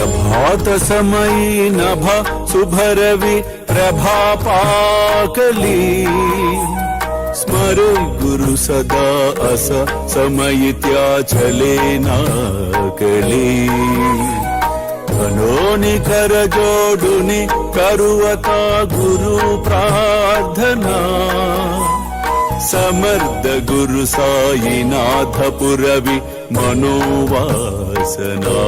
प्रभात समयी नभ शुभरवि प्रभा पाकली स्मरे गुरु सदा अस समय त्या चले नाकली धनोनि कर जोडुनि करुवता गुरु प्रार्थना समर्थ गुरु साईनाथ पुरवि मनोवासना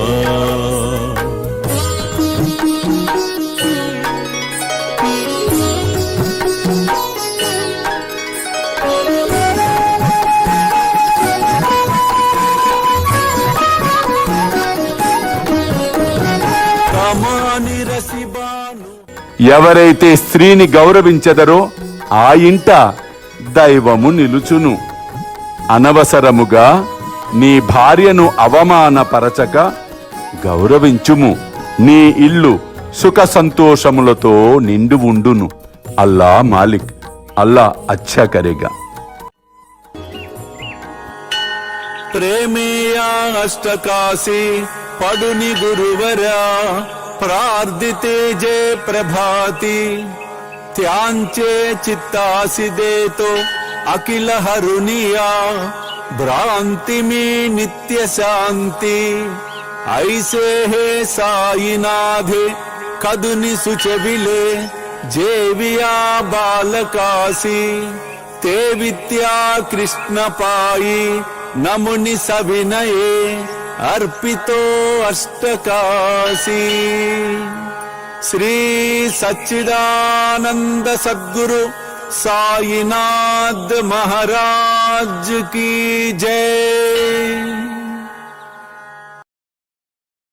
ఎవరైతే స్త్రీని గౌరవించెదరో ఆ ఇంట దైవము నిలుచును. అనవసరముగా నీ భార్యను అవమానపరచక గౌరవించుము. నీ ఇల్లు సుఖ సంతోషములతో నిండు ఉండును. అల్లా మాలిక్, అల్లా అచ్చా కరేగా. ప్రేమేయా అష్టకాశీ పడుని గురువరా प्रार्थिते जय प्रभाती त्यांचे चित्तासी देतो अखिल हरुनिया भ्रांति में नित्य शांति ऐसे है साईनाथे कदुनि सुचविले जेविया बालकासी ते विद्या कृष्ण पाई नमुनि सविनये अर्पितो अष्टकाशी श्री सच्चिदानंद सद्गुरु साईनाथ महाराज की जय।